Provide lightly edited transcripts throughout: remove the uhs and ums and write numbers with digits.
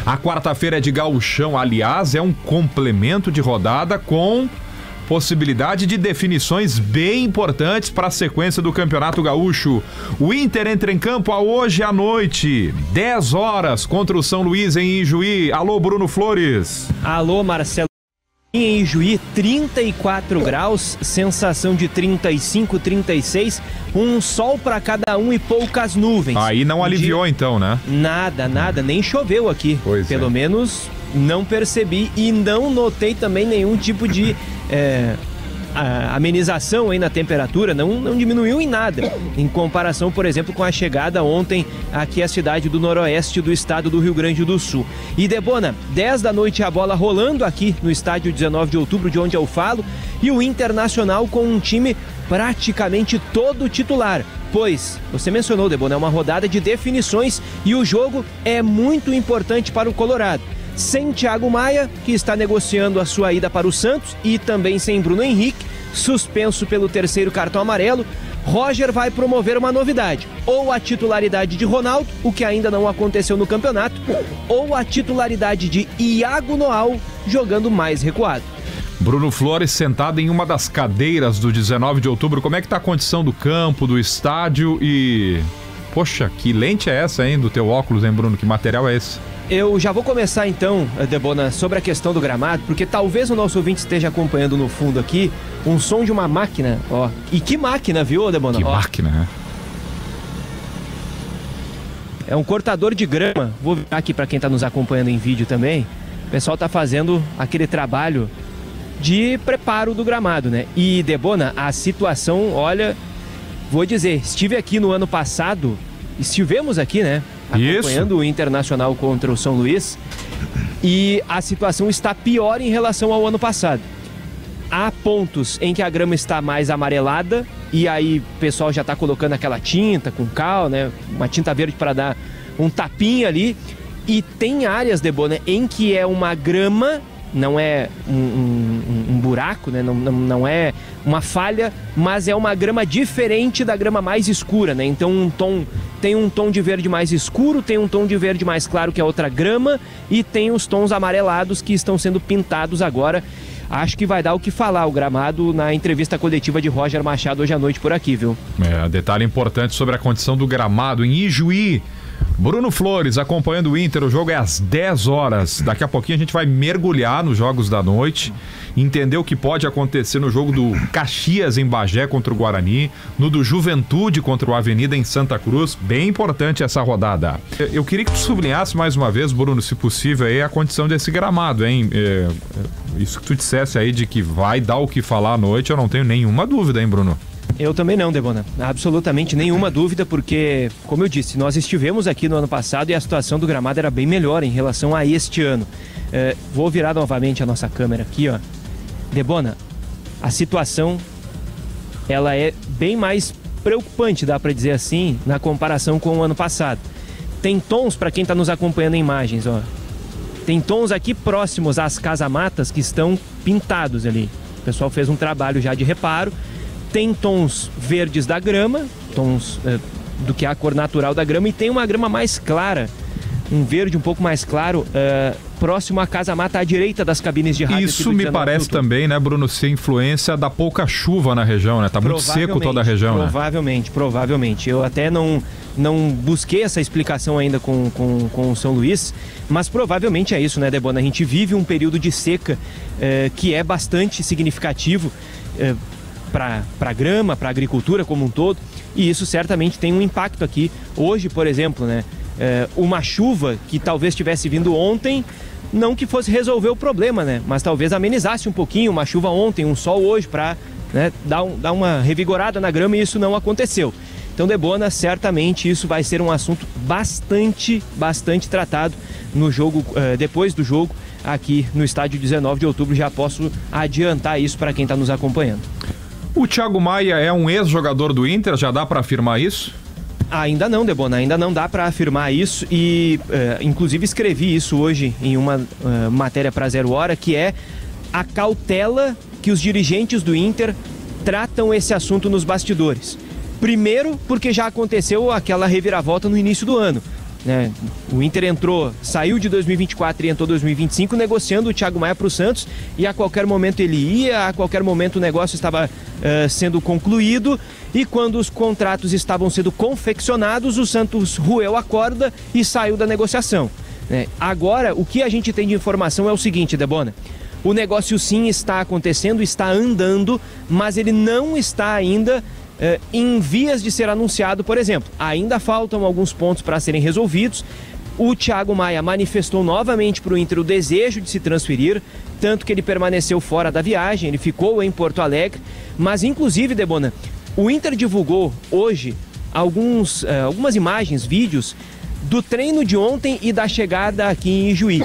A quarta-feira é de gauchão, aliás, é um complemento de rodada com possibilidade de definições bem importantes para a sequência do Campeonato Gaúcho. O Inter entra em campo hoje à noite, 10 horas, contra o São Luís em Ijuí. Alô, Bruno Flores. Alô, Marcelo. Em Ijuí, 34 graus, sensação de 35, 36, um sol para cada um e poucas nuvens. Aí não aliviou então, né? Nada, nem choveu aqui. Pois Pelo menos não percebi e não notei também nenhum tipo de amenização aí na temperatura, não diminuiu em nada, em comparação, por exemplo, com a chegada ontem aqui à cidade do noroeste do estado do Rio Grande do Sul. E Debona, 10 da noite a bola rolando aqui no estádio 19 de outubro, de onde eu falo, e o Internacional com um time praticamente todo titular. Pois, você mencionou, Debona, é uma rodada de definições e o jogo é muito importante para o Colorado. Sem Thiago Maia, que está negociando a sua ida para o Santos, e também sem Bruno Henrique, suspenso pelo terceiro cartão amarelo, Roger vai promover uma novidade, ou a titularidade de Ronaldo, o que ainda não aconteceu no campeonato, ou a titularidade de Iago Noal, jogando mais recuado. Bruno Flores sentado em uma das cadeiras do 19 de outubro, como é que tá a condição do campo, do estádio e... Poxa, que lente é essa, hein, do teu óculos, hein, Bruno? Que material é esse? Eu já vou começar então, Debona, sobre a questão do gramado, porque talvez o nosso ouvinte esteja acompanhando no fundo aqui um som de uma máquina, ó. E que máquina, viu, Debona? Que máquina, né? É um cortador de grama. Vou virar aqui para quem está nos acompanhando em vídeo também. O pessoal está fazendo aquele trabalho de preparo do gramado, né? E, Debona, a situação, olha, vou dizer, estive aqui no ano passado, estivemos aqui, né? Acompanhando o Internacional contra o São Luís, e a situação está pior em relação ao ano passado. Há pontos em que a grama está mais amarelada e aí o pessoal já está colocando aquela tinta com cal, né? Uma tinta verde para dar um tapinha ali. E tem áreas, Debona, em que é uma grama, não é um buraco, né? Não é uma falha, mas é uma grama diferente da grama mais escura, né? Então tem um tom de verde mais escuro, tem um tom de verde mais claro, que é outra grama, e tem os tons amarelados que estão sendo pintados agora. Acho que vai dar o que falar o gramado na entrevista coletiva de Roger Machado hoje à noite por aqui, viu? Detalhe importante sobre a condição do gramado em Ijuí. Bruno Flores acompanhando o Inter, o jogo é às 10 horas. Daqui a pouquinho a gente vai mergulhar nos jogos da noite, entender o que pode acontecer no jogo do Caxias em Bagé contra o Guarani, no do Juventude contra o Avenida em Santa Cruz. Bem importante essa rodada. Eu queria que tu sublinhasse mais uma vez, Bruno, se possível, aí a condição desse gramado, hein? Isso que tu dissesse aí de que vai dar o que falar à noite, eu não tenho nenhuma dúvida, hein, Bruno? Eu também não, Debona. Absolutamente nenhuma dúvida, porque, como eu disse, nós estivemos aqui no ano passado e a situação do gramado era bem melhor em relação a este ano. Vou virar novamente a nossa câmera aqui, ó. Debona, a situação, ela é bem mais preocupante, dá para dizer assim, na comparação com o ano passado. Tem tons, para quem está nos acompanhando em imagens, ó. Tem tons aqui próximos às casamatas que estão pintados ali. O pessoal fez um trabalho já de reparo. Tem tons verdes da grama, tons do que é a cor natural da grama, e tem uma grama mais clara, um verde um pouco mais claro, próximo à casa-mata à direita das cabines de rádio. Isso me parece também, né, Bruno, ser influência da pouca chuva na região, né? Tá muito seco toda a região, né? Provavelmente. Eu até não busquei essa explicação ainda com o São Luís, mas provavelmente é isso, né, Debona? A gente vive um período de seca que é bastante significativo para a grama, para a agricultura como um todo, e isso certamente tem um impacto aqui. Hoje, por exemplo, né, uma chuva que talvez tivesse vindo ontem, não que fosse resolver o problema, né, mas talvez amenizasse um pouquinho, uma chuva ontem, um sol hoje, para, né, dar uma revigorada na grama, e isso não aconteceu. Então, Debona, certamente isso vai ser um assunto bastante tratado no jogo, depois do jogo, aqui no estádio 19 de outubro. Já posso adiantar isso para quem está nos acompanhando. O Thiago Maia é um ex-jogador do Inter, já dá para afirmar isso? Ainda não, Debona, ainda não dá para afirmar isso, e inclusive escrevi isso hoje em uma matéria para Zero Hora, que é a cautela que os dirigentes do Inter tratam esse assunto nos bastidores. Primeiro, porque já aconteceu aquela reviravolta no início do ano. né? O Inter saiu de 2024 e entrou 2025 negociando o Thiago Maia para o Santos, e a qualquer momento ele ia, a qualquer momento o negócio estava sendo concluído, e quando os contratos estavam sendo confeccionados, o Santos roeu a corda e saiu da negociação, né? Agora, o que a gente tem de informação é o seguinte, Debona: o negócio sim está acontecendo, está andando, mas ele não está ainda em vias de ser anunciado, por exemplo. Ainda faltam alguns pontos para serem resolvidos. O Thiago Maia manifestou novamente para o Inter o desejo de se transferir, tanto que ele permaneceu fora da viagem, ele ficou em Porto Alegre, mas inclusive, Debona, o Inter divulgou hoje algumas imagens, vídeos do treino de ontem e da chegada aqui em Ijuí.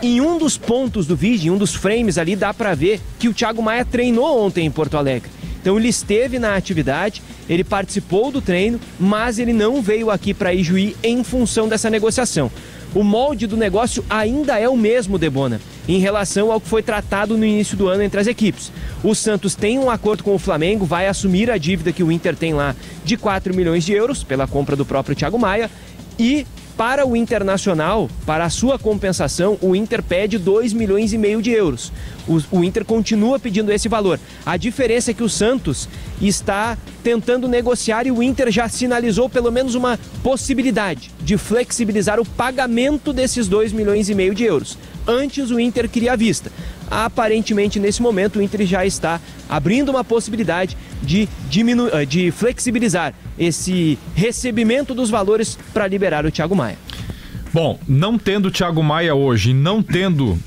Em um dos pontos do vídeo, em um dos frames ali, dá para ver que o Thiago Maia treinou ontem em Porto Alegre. Então ele esteve na atividade, ele participou do treino, mas ele não veio aqui para Ijuí em função dessa negociação. O molde do negócio ainda é o mesmo, Debona, em relação ao que foi tratado no início do ano entre as equipes. O Santos tem um acordo com o Flamengo, vai assumir a dívida que o Inter tem lá de 4 milhões de euros pela compra do próprio Thiago Maia, e para o Internacional, para a sua compensação, o Inter pede 2,5 milhões de euros. O Inter continua pedindo esse valor. A diferença é que o Santos está tentando negociar, e o Inter já sinalizou pelo menos uma possibilidade de flexibilizar o pagamento desses 2,5 milhões de euros. Antes o Inter queria à vista. Aparentemente, nesse momento, o Inter já está abrindo uma possibilidade de flexibilizar esse recebimento dos valores para liberar o Thiago Maia. Bom, não tendo o Thiago Maia hoje, não tendo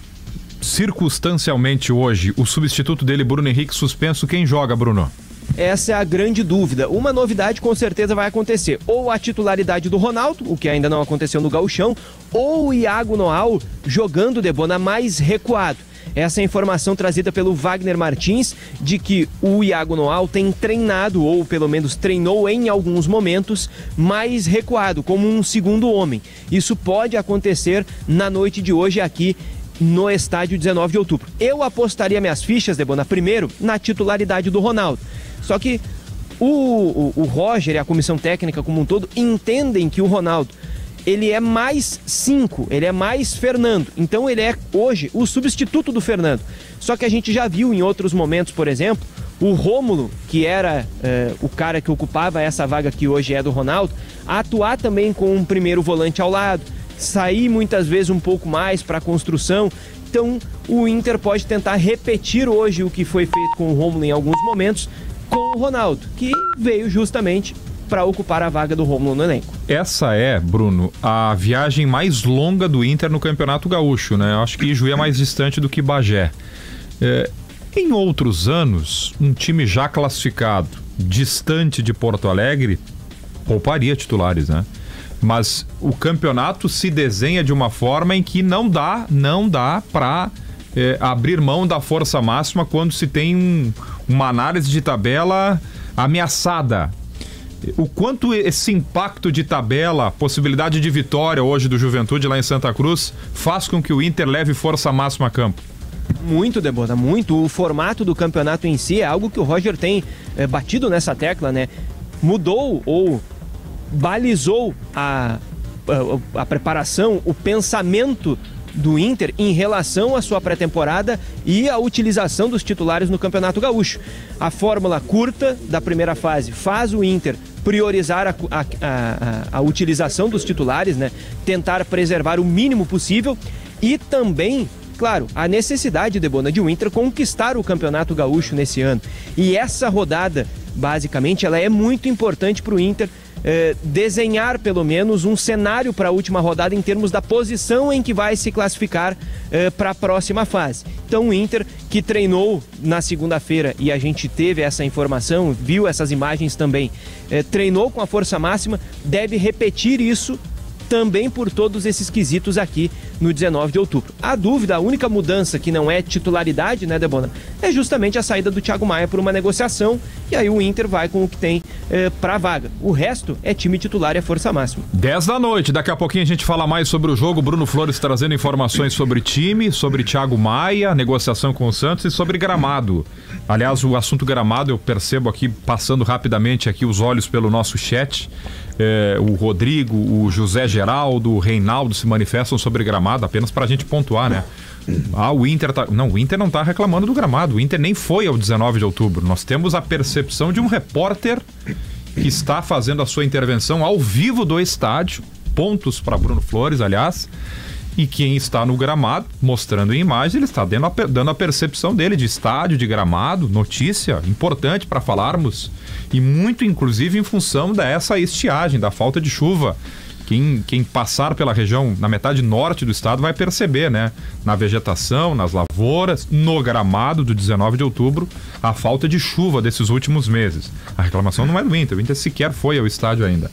circunstancialmente hoje o substituto dele, Bruno Henrique, suspenso, quem joga, Bruno? Essa é a grande dúvida. Uma novidade com certeza vai acontecer. Ou a titularidade do Ronaldo, o que ainda não aconteceu no Gauchão, ou o Iago Noal jogando, Debona, mais recuado. Essa é a informação trazida pelo Wagner Martins, de que o Iago Noal tem treinado, ou pelo menos treinou em alguns momentos, mais recuado, como um segundo homem. Isso pode acontecer na noite de hoje aqui no estádio 19 de outubro. Eu apostaria minhas fichas, Debona, primeiro na titularidade do Ronaldo. Só que o Roger e a comissão técnica como um todo entendem que o Ronaldo, ele é mais 5, ele é mais Fernando. Então ele é hoje o substituto do Fernando. Só que a gente já viu em outros momentos, por exemplo, o Rômulo, que era o cara que ocupava essa vaga que hoje é do Ronaldo, atuar também com um primeiro volante ao lado, sair muitas vezes um pouco mais para a construção. Então o Inter pode tentar repetir hoje o que foi feito com o Rômulo em alguns momentos com o Ronaldo, que veio justamente para ocupar a vaga do Rômulo no elenco. Essa é, Bruno, a viagem mais longa do Inter no Campeonato Gaúcho, né? Eu acho que Ijuí é mais distante do que Bagé. Em outros anos, um time já classificado, distante de Porto Alegre, pouparia titulares, né? Mas o campeonato se desenha de uma forma em que não dá para abrir mão da força máxima quando se tem uma análise de tabela ameaçada. O quanto esse impacto de tabela, possibilidade de vitória hoje do Juventude lá em Santa Cruz, faz com que o Inter leve força máxima a campo? Muito, Debona, muito. O formato do campeonato em si é algo que o Roger tem batido nessa tecla, né? Mudou ou balizou a preparação, o pensamento do Inter em relação à sua pré-temporada e à utilização dos titulares no Campeonato Gaúcho. A fórmula curta da primeira fase faz o Inter priorizar a utilização dos titulares, né? Tentar preservar o mínimo possível, e também, claro, a necessidade, Debona, de o Inter conquistar o Campeonato Gaúcho nesse ano. E essa rodada, basicamente, ela é muito importante para o Inter desenhar pelo menos um cenário para a última rodada em termos da posição em que vai se classificar para a próxima fase. Então o Inter, que treinou na segunda-feira, e a gente teve essa informação, viu essas imagens também, treinou com a força máxima, deve repetir isso também por todos esses quesitos aqui no 19 de outubro. A dúvida, a única mudança que não é titularidade, né, Debona, é justamente a saída do Thiago Maia por uma negociação, e aí o Inter vai com o que tem para a vaga. O resto é time titular e é força máxima. 10 da noite, daqui a pouquinho a gente fala mais sobre o jogo. Bruno Flores trazendo informações sobre time, sobre Thiago Maia, negociação com o Santos e sobre gramado. Aliás, o assunto gramado eu percebo aqui, passando rapidamente aqui os olhos pelo nosso chat. O Rodrigo, o José Geraldo, o Reinaldo se manifestam sobre gramado, apenas para a gente pontuar, né? O Inter o Inter não está reclamando do gramado. O Inter nem foi ao 19 de outubro. Nós temos a percepção de um repórter que está fazendo a sua intervenção ao vivo do estádio. Pontos para Bruno Flores, aliás. E quem está no gramado, mostrando em imagem, ele está dando a percepção dele de estádio, de gramado, notícia importante para falarmos. E muito, inclusive, em função dessa estiagem, da falta de chuva. Quem passar pela região, na metade norte do estado, vai perceber, né? Na vegetação, nas lavouras, no gramado do 19 de outubro, a falta de chuva desses últimos meses. A reclamação não é do Inter, o Inter sequer foi ao estádio ainda.